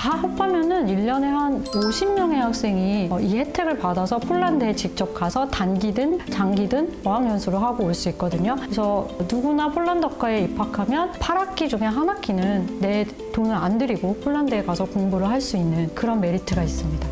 다 합하면은 1년에 한 50명의 학생이 이 혜택을 받아서 폴란드에 직접 가서 단기든 장기든 어학연수를 하고 올 수 있거든요. 그래서 누구나 폴란드학과에 입학하면 8학기 중에 한 학기는 내 돈을 안 들이고 폴란드에 가서 공부를 할 수 있는 그런 메리트가 있습니다.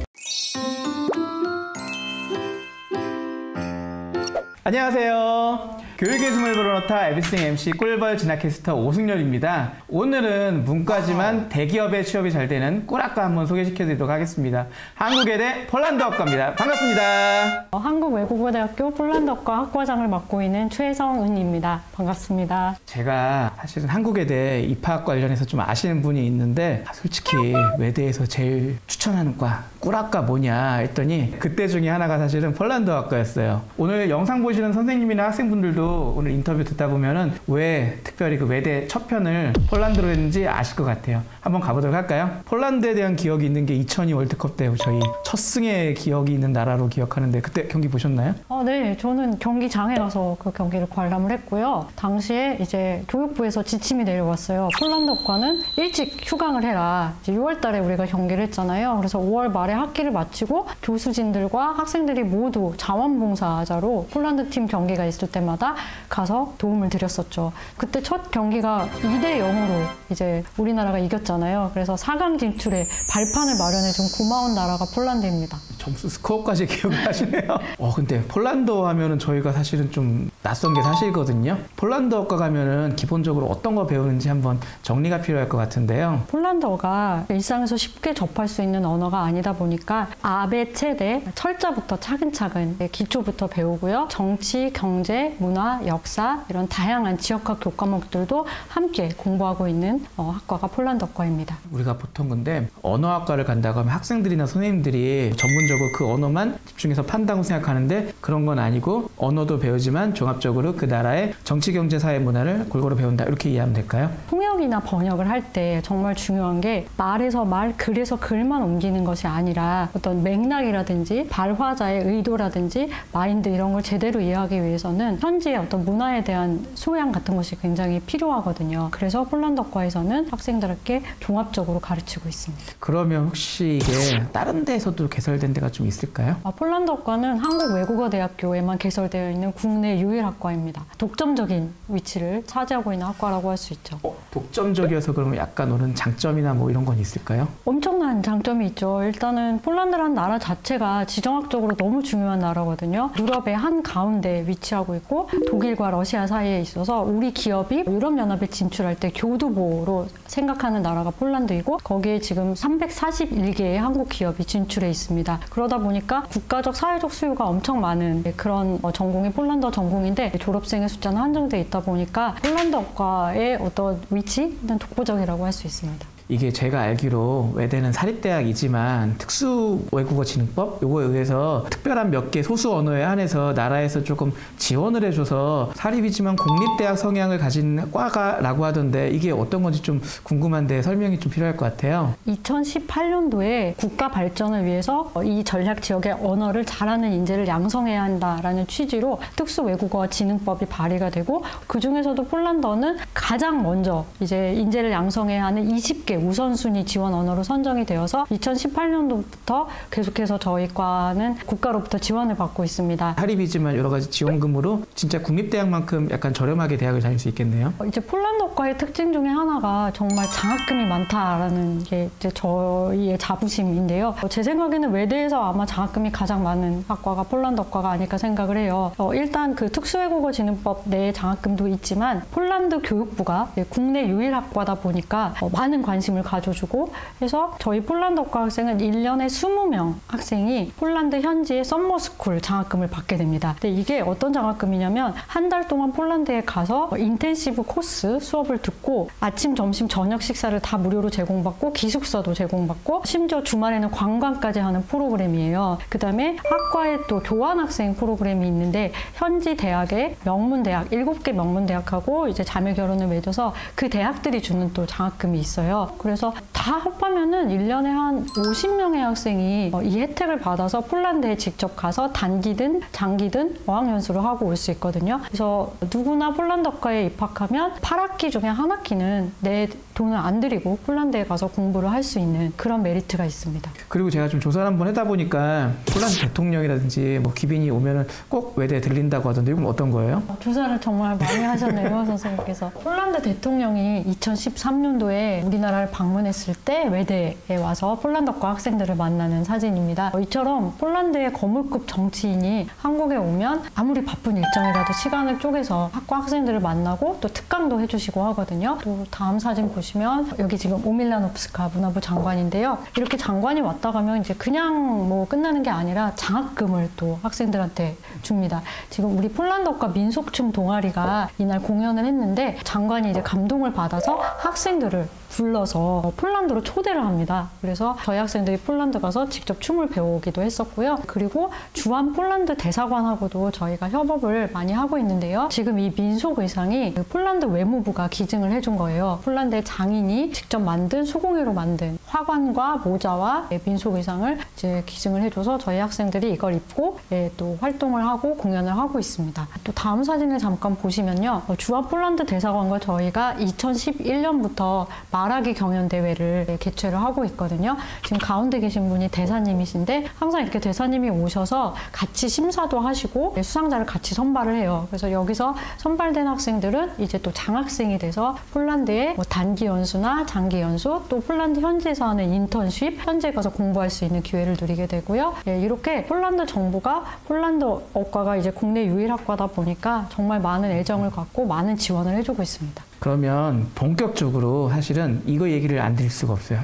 안녕하세요. 교육의 숨을 불어넣다 에비싱 MC 꿀벌 진학캐스터 오승열입니다. 오늘은 문과지만 대기업에 취업이 잘 되는 꿀학과 한번 소개시켜드리도록 하겠습니다. 한국외대 폴란드학과입니다. 반갑습니다. 한국외국어대학교 폴란드학과 학과장을 맡고 있는 최성은입니다. 반갑습니다. 제가 사실은 한국외대 입학 관련해서 좀 아시는 분이 있는데 솔직히 외대에서 제일 추천하는 과 꿀학과 뭐냐 했더니 그때 중에 하나가 사실은 폴란드학과였어요. 오늘 영상 보시는 선생님이나 학생분들도 오늘 인터뷰 듣다 보면은 왜 특별히 그 외대 첫 편을 폴란드로 했는지 아실 것 같아요. 한번 가보도록 할까요? 폴란드에 대한 기억이 있는 게 2002 월드컵 때 저희 첫 승의 기억이 있는 나라로 기억하는데 그때 경기 보셨나요? 네, 저는 경기장에 가서 그 경기를 관람을 했고요. 당시에 이제 교육부에서 지침이 내려왔어요. 폴란드학과는 일찍 휴강을 해라. 이제 6월 달에 우리가 경기를 했잖아요. 그래서 5월 말에 학기를 마치고 교수진들과 학생들이 모두 자원봉사자로 폴란드 팀 경기가 있을 때마다 가서 도움을 드렸었죠. 그때 첫 경기가 2대 0으로 이제 우리나라가 이겼잖아요. 그래서 4강 진출에 발판을 마련해준 고마운 나라가 폴란드입니다. 점수 스코어까지 기억을 하시네요. 근데 폴란드 하면은 저희가 사실은 좀 낯선 게 사실거든요. 폴란드어과 가면은 기본적으로 어떤 거 배우는지 한번 정리가 필요할 것 같은데요. 폴란드어가 일상에서 쉽게 접할 수 있는 언어가 아니다 보니까 아베 체대 철자부터 차근차근 기초부터 배우고요. 정치, 경제, 문화, 역사 이런 다양한 지역학 교과목들도 함께 공부하고 있는 학과가 폴란드어과입니다. 우리가 보통 근데 언어학과를 간다고 하면 학생들이나 선생님들이 전문적으로 그 언어만 집중해서 판다고 생각하는데 그런 건 아니고 언어도 배우지만 종합적으로 그 나라의 정치, 경제, 사회, 문화를 골고루 배운다 이렇게 이해하면 될까요? 통역이나 번역을 할 때 정말 중요한 게 말에서 말, 글에서 글만 옮기는 것이 아니라 어떤 맥락이라든지 발화자의 의도라든지 마인드 이런 걸 제대로 이해하기 위해서는 현지의 어떤 문화에 대한 소양 같은 것이 굉장히 필요하거든요. 그래서 폴란드어과에서는 학생들에게 종합적으로 가르치고 있습니다. 그러면 혹시 이게 다른 데에서도 개설된 데가 좀 있을까요? 폴란드어과는 한국외국어대학교에만 개설되어 있는 국내 유일 학과입니다. 독점적인 위치를 차지하고 있는 학과라고 할 수 있죠. 독점적이어서 그러면 약간 오는 장점이나 뭐 이런 건 있을까요? 엄청난 장점이 있죠. 일단은 폴란드라는 나라 자체가 지정학적으로 너무 중요한 나라거든요. 유럽의 한가운데 위치하고 있고 독일과 러시아 사이에 있어서 우리 기업이 유럽연합에 진출할 때 교두보로 생각하는 나라가 폴란드이고 거기에 지금 341개의 한국 기업이 진출해 있습니다. 그러다 보니까 국가적 사회적 수요가 엄청 많은 그런 전공이 폴란드어 전공인데 졸업생의 숫자는 한정돼 있다 보니까 폴란드어과의 어떤 위치는 독보적이라고 할 수 있습니다. 이게 제가 알기로 외대는 사립대학이지만 특수외국어진흥법 요거에 의해서 특별한 몇 개 소수 언어에 한해서 나라에서 조금 지원을 해줘서 사립이지만 공립대학 성향을 가진 과가라고 하던데 이게 어떤 건지 좀 궁금한데 설명이 좀 필요할 것 같아요. 2018년도에 국가 발전을 위해서 이 전략 지역의 언어를 잘하는 인재를 양성해야 한다라는 취지로 특수외국어진흥법이 발의가 되고 그 중에서도 폴란드어는 가장 먼저 이제 인재를 양성해야 하는 20개 우선순위 지원 언어로 선정이 되어서 2018년도부터 계속해서 저희 과는 국가로부터 지원을 받고 있습니다. 사립이지만 여러 가지 지원금으로 진짜 국립대학만큼 약간 저렴하게 대학을 다닐 수 있겠네요. 이제 폴란드어과의 특징 중에 하나가 정말 장학금이 많다라는 게 이제 저희의 자부심인데요. 제 생각에는 외대에서 아마 장학금이 가장 많은 학과가 폴란드어과가 아닐까 생각을 해요. 일단 그 특수외국어진흥법 내에 장학금도 있지만 폴란드 교육부가 국내 유일 학과다 보니까 많은 관심을 가져주고 해서 저희 폴란드어과 학생은 1년에 20명 학생이 폴란드 현지의 썸머스쿨 장학금을 받게 됩니다. 근데 이게 어떤 장학금이냐면 한 달 동안 폴란드에 가서 인텐시브 코스 수업을 듣고 아침, 점심, 저녁 식사를 다 무료로 제공받고 기숙사도 제공받고 심지어 주말에는 관광까지 하는 프로그램이에요. 그 다음에 학과에 또 교환학생 프로그램이 있는데 현지 대학의 명문대학 7개 명문대학하고 이제 자매 결혼을 맺어서 그 대학들이 주는 또 장학금이 있어요. 그래서 다 합하면은 1년에 한 50명의 학생이 이 혜택을 받아서 폴란드에 직접 가서 단기든 장기든 어학연수를 하고 올 수 있거든요. 그래서 누구나 폴란드학과에 입학하면 8학기 중에 한 학기는 내 돈을 안 들이고 폴란드에 가서 공부를 할 수 있는 그런 메리트가 있습니다. 그리고 제가 좀 조사를 한번 해다 보니까 폴란드 대통령이라든지 뭐 귀빈이 오면은 꼭 외대에 들린다고 하던데 이건 어떤 거예요? 조사를 정말 많이 하셨네요, 선생님께서. 폴란드 대통령이 2013년도에 우리나라를 방문했을 때 외대에 와서 폴란드과 학생들을 만나는 사진입니다. 이처럼 폴란드의 거물급 정치인이 한국에 오면 아무리 바쁜 일정이라도 시간을 쪼개서 학과 학생들을 만나고 또 특강도 해주시고 하거든요. 또 다음 사진 보시면 여기 지금 오밀라노프스카 문화부 장관인데요. 이렇게 장관이 왔다 가면 이제 그냥 뭐 끝나는 게 아니라 장학금을 또 학생들한테 줍니다. 지금 우리 폴란드과 민속춤 동아리가 이날 공연을 했는데 장관이 이제 감동을 받아서 학생들을 불러서 폴란드로 초대를 합니다. 그래서 저희 학생들이 폴란드 가서 직접 춤을 배우기도 했었고요. 그리고 주한 폴란드 대사관하고도 저희가 협업을 많이 하고 있는데요. 지금 이 민속 의상이 폴란드 외무부가 기증을 해준 거예요. 폴란드의 장인이 직접 만든 수공예로 만든 화관과 모자와 민속 의상을 이제 기증을 해줘서 저희 학생들이 이걸 입고 또 활동을 하고 공연을 하고 있습니다. 또 다음 사진을 잠깐 보시면요. 주한 폴란드 대사관과 저희가 2011년부터 말하기 경연 대회를 개최를 하고 있거든요. 지금 가운데 계신 분이 대사님이신데 항상 이렇게 대사님이 오셔서 같이 심사도 하시고 수상자를 같이 선발을 해요. 그래서 여기서 선발된 학생들은 이제 또 장학생이 돼서 폴란드의 뭐 단기 연수나 장기 연수 또 폴란드 현지에서 하는 인턴십 현지에 가서 공부할 수 있는 기회를 누리게 되고요. 이렇게 폴란드 정부가 폴란드어과가 이제 국내 유일학과다 보니까 정말 많은 애정을 갖고 많은 지원을 해주고 있습니다. 그러면 본격적으로 사실은 이거 얘기를 안 드릴 수가 없어요.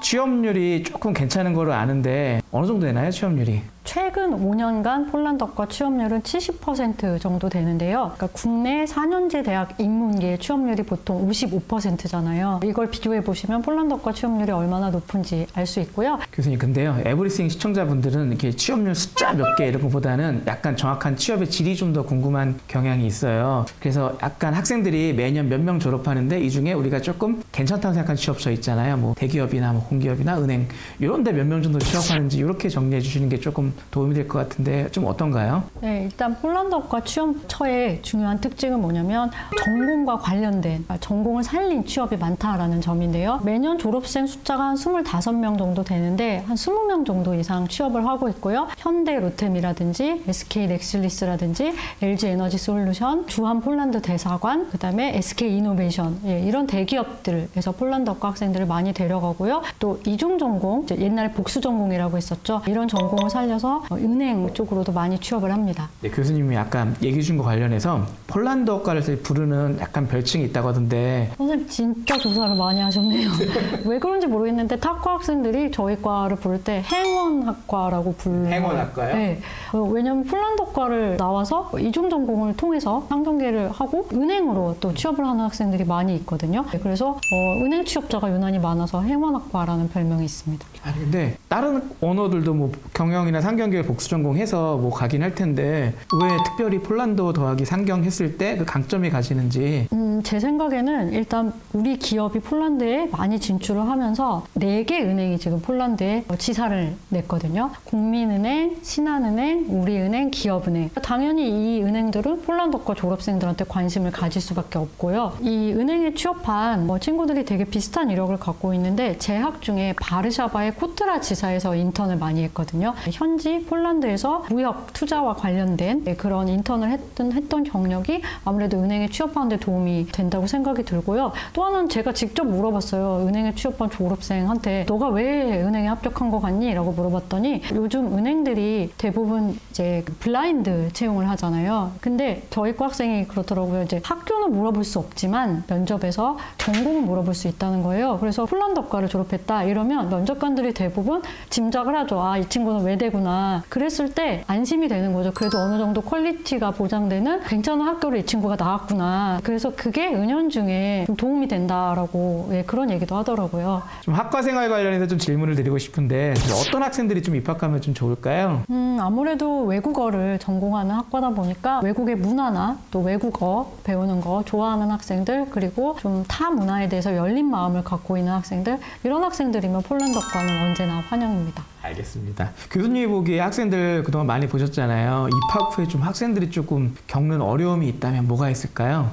취업률이 조금 괜찮은 거로 아는데 어느 정도 되나요, 취업률이? 최근 5년간 폴란드과 취업률은 70% 정도 되는데요. 그러니까 국내 4년제 대학 인문계의 취업률이 보통 55%잖아요. 이걸 비교해 보시면 폴란드과 취업률이 얼마나 높은지 알 수 있고요. 교수님, 근데요, 에브리싱 시청자분들은 이렇게 취업률 숫자 몇 개 이런 것보다는 약간 정확한 취업의 질이 좀 더 궁금한 경향이 있어요. 그래서 약간 학생들이 매년 몇 명 졸업하는데 이 중에 우리가 조금 괜찮다고 생각하는 취업처 있잖아요. 뭐 대기업이나 뭐 공기업이나 은행 이런 데 몇 명 정도 취업하는지 이렇게 정리해 주시는 게 조금 도움이 될 것 같은데 좀 어떤가요? 네, 일단 폴란드과 취업처의 중요한 특징은 뭐냐면 전공과 관련된 전공을 살린 취업이 많다라는 점인데요. 매년 졸업생 숫자가 한 25명 정도 되는데 한 20명 정도 이상 취업을 하고 있고요. 현대 로템이라든지 SK 넥슬리스라든지 LG 에너지 솔루션, 주한 폴란드 대사관, 그다음에 SK 이노베이션 이런 대기업들에서 폴란드과 학생들을 많이 데려가고요. 또 이중 전공, 옛날에 복수 전공이라고 했었죠. 이런 전공을 살려서 은행 쪽으로도 많이 취업을 합니다. 네, 교수님이 아까 얘기해 준 거 관련해서 폴란드어과를 부르는 약간 별칭이 있다고 하던데 선생님 진짜 조사를 많이 하셨네요. 왜 그런지 모르겠는데 타과 학생들이 저희 과를 부를 때 행원학과라고 불러요. 행원학과요? 네. 왜냐하면 폴란드과를 나와서 이중 전공을 통해서 상경계를 하고 은행으로 또 취업을 하는 학생들이 많이 있거든요. 그래서 은행 취업자가 유난히 많아서 행원학과라는 별명이 있습니다. 아니 근데 다른 언어들도 뭐 경영이나 상경계 복수 전공해서 뭐 가긴 할 텐데 왜 특별히 폴란드어 더하기 상경했을 때 그 강점이 가시는지. 제 생각에는 일단 우리 기업이 폴란드에 많이 진출을 하면서 4개 은행이 지금 폴란드에 지사를 냈거든요. 국민은행, 신한은행, 우리은행, 기업은행. 당연히 이 은행들은 폴란드과 졸업생들한테 관심을 가질 수밖에 없고요. 이 은행에 취업한 친구들이 되게 비슷한 이력을 갖고 있는데 재학 중에 바르샤바의 코트라 지사에서 인턴을 많이 했거든요. 현지 폴란드에서 무역, 투자와 관련된 그런 인턴을 했던 경력이 아무래도 은행에 취업하는 데 도움이 된다고 생각이 들고요. 또 하나는 제가 직접 물어봤어요. 은행에 취업한 졸업생한테 너가 왜 은행에 합격한 거 같니? 라고 물어봤더니 요즘 은행들이 대부분 이제 블라인드 채용을 하잖아요. 근데 저희 과 학생이 그렇더라고요. 이제 학교는 물어볼 수 없지만 면접에서 전공을 물어볼 수 있다는 거예요. 그래서 폴란드과를 졸업했다 이러면 면접관들이 대부분 짐작을 하죠. 아, 이 친구는 외대구나. 그랬을 때 안심이 되는 거죠. 그래도 어느 정도 퀄리티가 보장되는 괜찮은 학교를 이 친구가 나왔구나. 그래서 그게 그게 은연중에 좀 도움이 된다라고 그런 얘기도 하더라고요. 좀 학과 생활 관련해서 좀 질문을 드리고 싶은데 어떤 학생들이 좀 입학하면 좀 좋을까요? 아무래도 외국어를 전공하는 학과다 보니까 외국의 문화나 또 외국어 배우는 거 좋아하는 학생들, 그리고 좀 타 문화에 대해서 열린 마음을 갖고 있는 학생들, 이런 학생들이면 폴란드과는 언제나 환영입니다. 알겠습니다. 교수님이 보기에 학생들 그동안 많이 보셨잖아요. 입학 후에 좀 학생들이 조금 겪는 어려움이 있다면 뭐가 있을까요?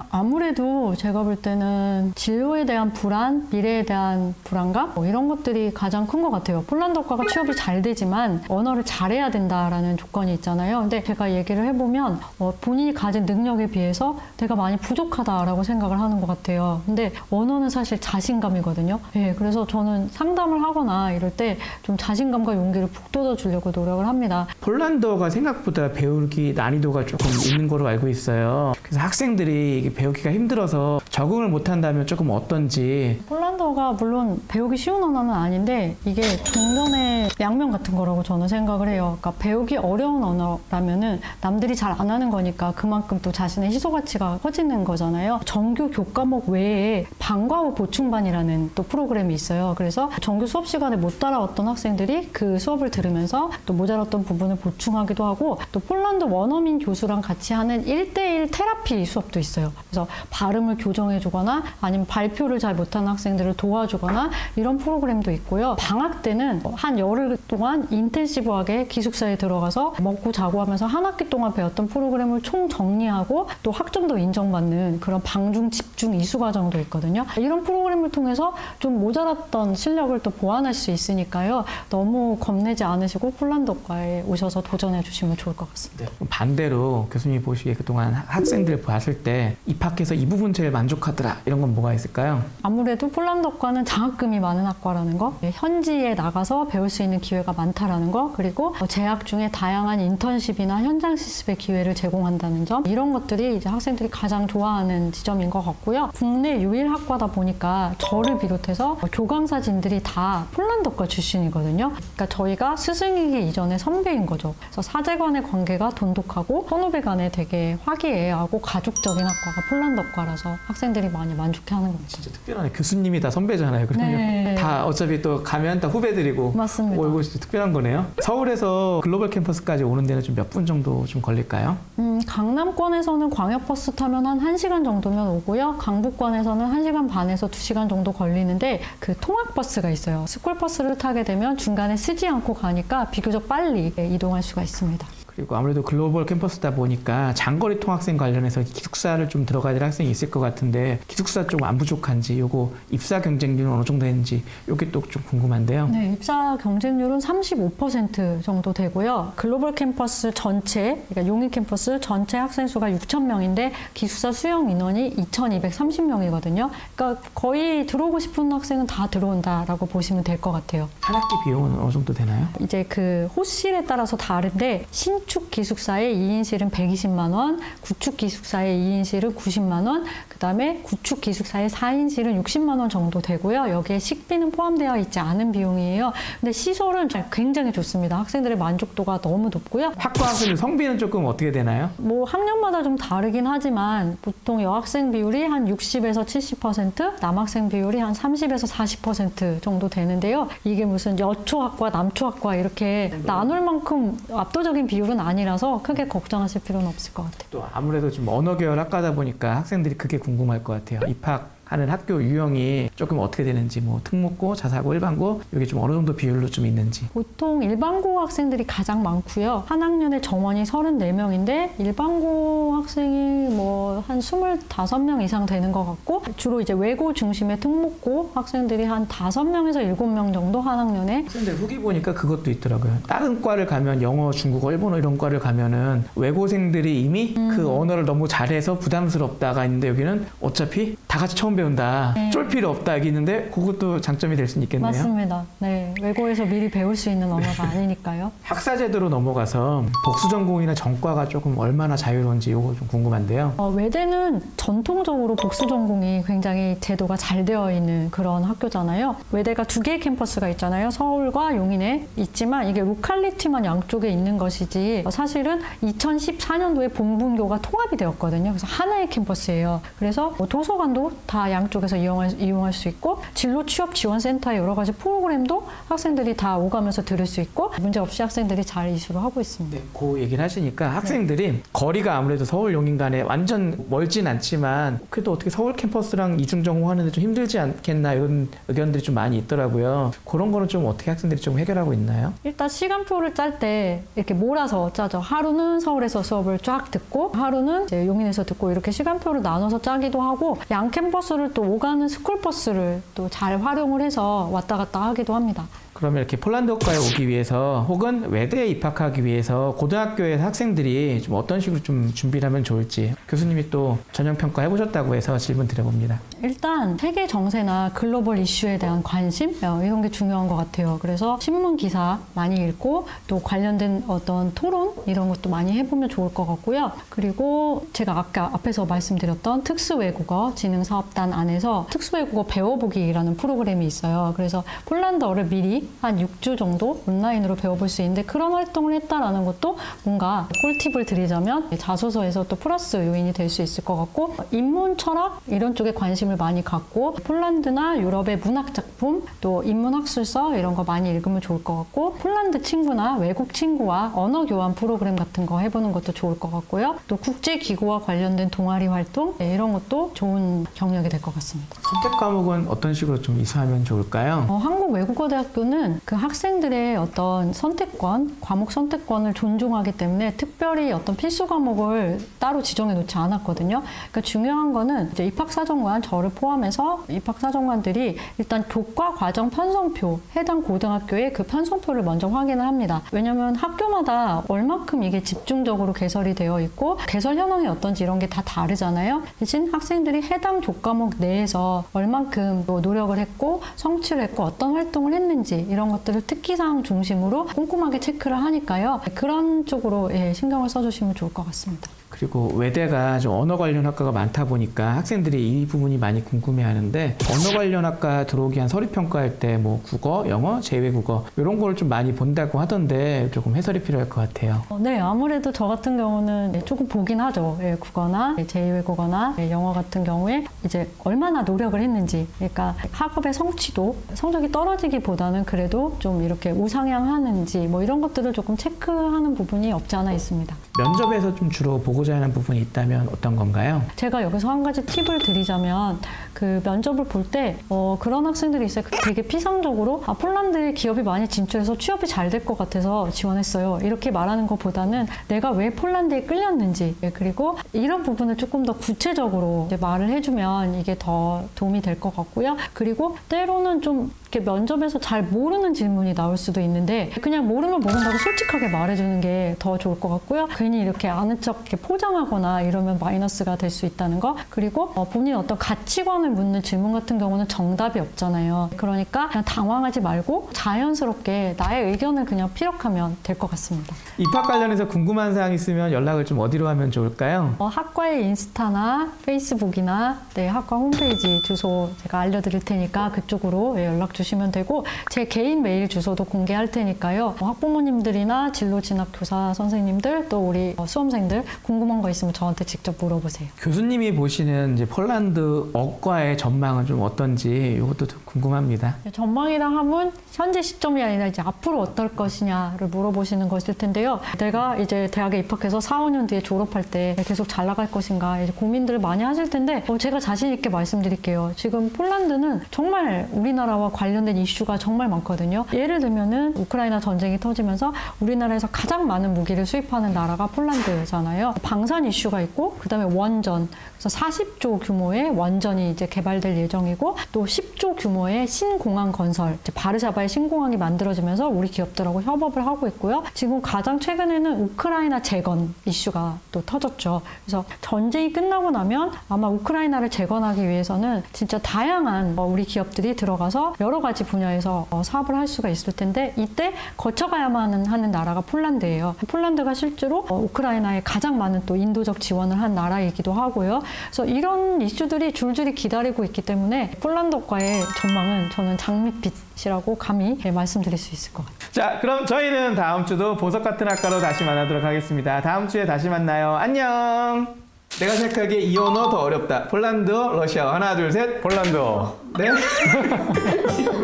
아무래도 제가 볼 때는 진로에 대한 불안, 미래에 대한 불안감 이런 것들이 가장 큰 것 같아요. 폴란드과가 취업이 잘 되지만 언어를 잘해야 된다라는 조건이 있잖아요. 근데 제가 얘기를 해보면 본인이 가진 능력에 비해서 내가 많이 부족하다라고 생각을 하는 것 같아요. 근데 언어는 사실 자신감이거든요. 그래서 저는 상담을 하거나 이럴 때 좀 자신감과 용기를 북돋아 주려고 노력을 합니다. 폴란드어가 생각보다 배우기 난이도가 조금 있는 거로 알고 있어요. 그래서 학생들이 배우기가 힘들어서 적응을 못한다면 조금 어떤지. 폴란드어가 물론 배우기 쉬운 언어는 아닌데 이게 동전의 양면 같은 거라고 저는 생각을 해요. 그러니까 배우기 어려운 언어라면은 남들이 잘 안 하는 거니까 그만큼 또 자신의 희소 가치가 커지는 거잖아요. 정규 교과목 외에 방과후 보충반이라는 또 프로그램이 있어요. 그래서 정규 수업 시간에 못 따라왔던 학생들이 그 수업을 들으면서 또 모자랐던 부분을 보충하기도 하고, 또 폴란드 원어민 교수랑 같이 하는 1대1 테라피 수업도 있어요. 그래서 발음을 교정해주거나 아니면 발표를 잘 못하는 학생들을 도와주거나 이런 프로그램도 있고요. 방학 때는 한 열흘 동안 인텐시브하게 기숙사에 들어가서 먹고 자고 하면서 한 학기 동안 배웠던 프로그램을 총 정리하고 또 학점도 인정받는 그런 방중 집중 이수 과정도 있거든요. 이런 프로그램을 통해서 좀 모자랐던 실력을 또 보완할 수 있으니까요. 너무 겁내지 않으시고 폴란드과에 오셔서 도전해 주시면 좋을 것 같습니다. 네. 반대로 교수님이 보시기에 그동안 학생들 봤을 때 입학해서 이 부분 제일 만족하더라 이런 건 뭐가 있을까요? 아무래도 폴란드과는 장학금이 많은 학과라는 거, 현지에 나가서 배울 수 있는 기회가 많다라는 거, 그리고 재학 중에 다양한 인턴십이나 현장 실습의 기회를 제공한다는 점, 이런 것들이 이제 학생들이 가장 좋아하는 지점인 것 같고요. 국내 유일 학과다 보니까 저를 비롯해서 교강사진들이 다 폴란드과 출신이거든요. 그러니까 저희가 스승이기 이전에 선배인 거죠. 그래서 사제간의 관계가 돈독하고 선후배 간에 되게 화기애애하고 가족적인 학과가 폴란드과라서 학생들이 많이 만족해하는 겁니다. 진짜 특별하네. 교수님이 다 선배잖아요. 그러면 네. 다 어차피 또 가면 다 후배들이고. 맞습니다. 이거 진짜 특별한 거네요. 서울에서 글로벌 캠퍼스까지 오는 데는 좀 몇 분 정도 좀 걸릴까요? 강남권에서는 광역버스 타면 한 1시간 정도면 오고요. 강북권에서는 1시간 반에서 2시간 정도 걸리는데 그 통학버스가 있어요. 스쿨버스를 타게 되면 중간에 쓰지 않고 가니까 비교적 빨리 이동할 수가 있습니다. 그리고 아무래도 글로벌 캠퍼스다 보니까 장거리 통학생 관련해서 기숙사를 좀 들어가야 될 학생이 있을 것 같은데 기숙사 좀 안 부족한지, 요거 입사 경쟁률은 어느 정도 되는지 요게 또 좀 궁금한데요. 네, 입사 경쟁률은 35% 정도 되고요. 글로벌 캠퍼스 전체, 그러니까 용인 캠퍼스 전체 학생 수가 6,000명인데 기숙사 수용 인원이 2,230명이거든요. 그러니까 거의 들어오고 싶은 학생은 다 들어온다라고 보시면 될 것 같아요. 한 학기 비용은 어느 정도 되나요? 이제 그 호실에 따라서 다른데 신축 기숙사의 2인실은 120만 원, 구축 기숙사의 2인실은 90만 원, 그다음에 구축 기숙사의 4인실은 60만 원 정도 되고요. 여기에 식비는 포함되어 있지 않은 비용이에요. 근데 시설은 굉장히 좋습니다. 학생들의 만족도가 너무 높고요. 학과 학생들 성비는 조금 어떻게 되나요? 뭐 학년마다 좀 다르긴 하지만 보통 여학생 비율이 한 60에서 70%, 남학생 비율이 한 30에서 40% 정도 되는데요. 이게 무슨 여초학과, 남초학과 이렇게 나눌 만큼 압도적인 비율은 아니라서 크게 걱정하실 필요는 없을 것 같아요. 또 아무래도 좀 언어 계열 학과다 보니까 학생들이 그게 궁금할 것 같아요. 입학하는 학교 유형이 조금 어떻게 되는지, 뭐 특목고, 자사고, 일반고 이게 좀 어느 정도 비율로 좀 있는지. 보통 일반고 학생들이 가장 많고요. 한 학년에 정원이 34명인데 일반고 학생이 뭐 한 25명 이상 되는 것 같고, 주로 이제 외고 중심의 특목고 학생들이 한 5명에서 7명 정도 한 학년에. 학생들 후기 보니까 그것도 있더라고요. 다른 과를 가면 영어, 중국어, 일본어 이런 과를 가면은 외고생들이 이미 그 언어를 너무 잘해서 부담스럽다가 있는데 여기는 어차피 다 같이 처음 배운다. 네. 쫄 필요 없다 여기 있는데 그것도 장점이 될 수는 있겠네요. 맞습니다. 네, 외고에서 미리 배울 수 있는 언어가 아니니까요. 학사제도로 넘어가서 복수전공이나 전과가 조금 얼마나 자유로운지 이거 좀 궁금한데요. 외대는 전통적으로 복수 전공이 굉장히 제도가 잘 되어 있는 그런 학교잖아요. 외대가 2개의 캠퍼스가 있잖아요. 서울과 용인에 있지만 이게 로컬리티만 양쪽에 있는 것이지 사실은 2014년도에 본분교가 통합이 되었거든요. 그래서 하나의 캠퍼스예요. 그래서 도서관도 다 양쪽에서 이용할 수 있고 진로 취업 지원센터의 여러 가지 프로그램도 학생들이 다 오가면서 들을 수 있고 문제없이 학생들이 잘 이수를 하고 있습니다. 네, 그 얘기를 하시니까 학생들이 거리가 아무래도 서울 용인 간에 완전 멀진 않지만 그래도 어떻게 서울 캠퍼스랑 이중전공하는데 좀 힘들지 않겠나 이런 의견들이 좀 많이 있더라고요. 그런 거는 좀 어떻게 학생들이 좀 해결하고 있나요? 일단 시간표를 짤 때 이렇게 몰아서 짜죠. 하루는 서울에서 수업을 쫙 듣고 하루는 이제 용인에서 듣고 이렇게 시간표를 나눠서 짜기도 하고 양 캠퍼스를 또 오가는 스쿨버스를 또 잘 활용을 해서 왔다 갔다 하기도 합니다. 그러면 이렇게 폴란드어과에 오기 위해서 혹은 외대에 입학하기 위해서 고등학교의 학생들이 좀 어떤 식으로 좀 준비를 하면 좋을지 교수님이 또 전형평가 해보셨다고 해서 질문 드려봅니다. 일단 세계 정세나 글로벌 이슈에 대한 관심 이런 게 중요한 것 같아요. 그래서 신문 기사 많이 읽고 또 관련된 어떤 토론 이런 것도 많이 해보면 좋을 것 같고요. 그리고 제가 아까 앞에서 말씀드렸던 특수외국어 진흥사업단 안에서 특수외국어 배워보기라는 프로그램이 있어요. 그래서 폴란드어를 미리 한 6주 정도 온라인으로 배워볼 수 있는데 그런 활동을 했다라는 것도 뭔가 꿀팁을 드리자면 자소서에서 또 플러스 요인이 될 수 있을 것 같고 인문 철학 이런 쪽에 관심을 많이 갖고 폴란드나 유럽의 문학 작품 또 인문학술서 이런 거 많이 읽으면 좋을 것 같고 폴란드 친구나 외국 친구와 언어 교환 프로그램 같은 거 해보는 것도 좋을 것 같고요. 또 국제기구와 관련된 동아리 활동 이런 것도 좋은 경력이 될 것 같습니다. 선택 과목은 어떤 식으로 좀 이수하면 좋을까요? 한국외국어대학교는 그 학생들의 어떤 선택권, 과목 선택권을 존중하기 때문에 특별히 어떤 필수 과목을 따로 지정해 놓지 않았거든요. 그러니까 중요한 거는 이제 입학사정관, 저를 포함해서 입학사정관들이 일단 교과 과정 편성표, 해당 고등학교의 그 편성표를 먼저 확인을 합니다. 왜냐하면 학교마다 얼마큼 이게 집중적으로 개설이 되어 있고 개설 현황이 어떤지 이런 게 다 다르잖아요. 대신 학생들이 해당 교과목 내에서 얼만큼 노력을 했고 성취를 했고 어떤 활동을 했는지 이런 것들을 특기사항 중심으로 꼼꼼하게 체크를 하니까요. 그런 쪽으로 신경을 써주시면 좋을 것 같습니다. 그리고 외대가 좀 언어 관련 학과가 많다 보니까 학생들이 이 부분이 많이 궁금해하는데 언어 관련 학과 들어오기 위한 서류 평가할 때 뭐 국어, 영어, 제외국어 이런 걸 좀 많이 본다고 하던데 조금 해설이 필요할 것 같아요. 네, 아무래도 저 같은 경우는 조금 보긴 하죠. 국어나 제외국어나 영어 같은 경우에 이제 얼마나 노력을 했는지, 그러니까 학업의 성취도 성적이 떨어지기보다는 그래도 좀 이렇게 우상향하는지 뭐 이런 것들을 조금 체크하는 부분이 없지 않아 있습니다. 면접에서 좀 주로 보고자 하는 부분이 있다면 어떤 건가요? 제가 여기서 한 가지 팁을 드리자면 그 면접을 볼 때 그런 학생들이 있어요. 되게 피상적으로 폴란드에 기업이 많이 진출해서 취업이 잘 될 것 같아서 지원했어요. 이렇게 말하는 것보다는 내가 왜 폴란드에 끌렸는지 그리고 이런 부분을 조금 더 구체적으로 말을 해주면 이게 더 도움이 될 것 같고요. 그리고 때로는 좀 이렇게 면접에서 잘 모르는 질문이 나올 수도 있는데 그냥 모르면 모른다고 솔직하게 말해주는 게 더 좋을 것 같고요. 괜히 이렇게 아는 척 이렇게 포장하거나 이러면 마이너스가 될 수 있다는 거. 그리고 본인 어떤 가치관을 묻는 질문 같은 경우는 정답이 없잖아요. 그러니까 그냥 당황하지 말고 자연스럽게 나의 의견을 그냥 피력하면 될 것 같습니다. 입학 관련해서 궁금한 사항 있으면 연락을 좀 어디로 하면 좋을까요? 학과의 인스타나 페이스북이나 학과 홈페이지 주소 제가 알려드릴 테니까 그쪽으로 연락 주시면 되고 제 개인 메일 주소도 공개할 테니까요. 학부모님들이나 진로 진학 교사 선생님들 또 우리 수험생들 궁금한 거 있으면 저한테 직접 물어보세요. 교수님이 보시는 이제 폴란드 어과의 전망은 좀 어떤지 이것도 좀 궁금합니다. 전망이라 하면 현재 시점이 아니라 이제 앞으로 어떨 것이냐를 물어보시는 것일 텐데요. 내가 이제 대학에 입학해서 4, 5년 뒤에 졸업할 때 계속 잘 나갈 것인가 이제 고민들을 많이 하실 텐데 제가 자신 있게 말씀드릴게요. 지금 폴란드는 정말 우리나라와 관련 관련된 이슈가 정말 많거든요. 예를 들면은 우크라이나 전쟁이 터지면서 우리나라에서 가장 많은 무기를 수입하는 나라가 폴란드잖아요. 방산 이슈가 있고 그다음에 원전, 그래서 40조 규모의 원전이 이제 개발될 예정이고 또 10조 규모의 신공항 건설, 이제 바르샤바의 신공항이 만들어지면서 우리 기업들하고 협업을 하고 있고요. 지금 가장 최근에는 우크라이나 재건 이슈가 또 터졌죠. 그래서 전쟁이 끝나고 나면 아마 우크라이나를 재건하기 위해서는 진짜 다양한 우리 기업들이 들어가서 여러 가지 분야에서 사업을 할 수가 있을 텐데 이때 거쳐가야만 하는 나라가 폴란드예요. 폴란드가 실제로 우크라이나에 가장 많은 또 인도적 지원을 한 나라이기도 하고요. 그래서 이런 이슈들이 줄줄이 기다리고 있기 때문에 폴란드과의 전망은 저는 장밋빛이라고 감히 말씀드릴 수 있을 것 같아요. 자, 그럼 저희는 다음 주도 보석 같은 학과로 다시 만나도록 하겠습니다. 다음 주에 다시 만나요. 안녕. 내가 생각하기에 이 언어 더 어렵다. 폴란드어, 러시아어. 하나, 둘, 셋. 폴란드어. 네?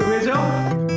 왜죠?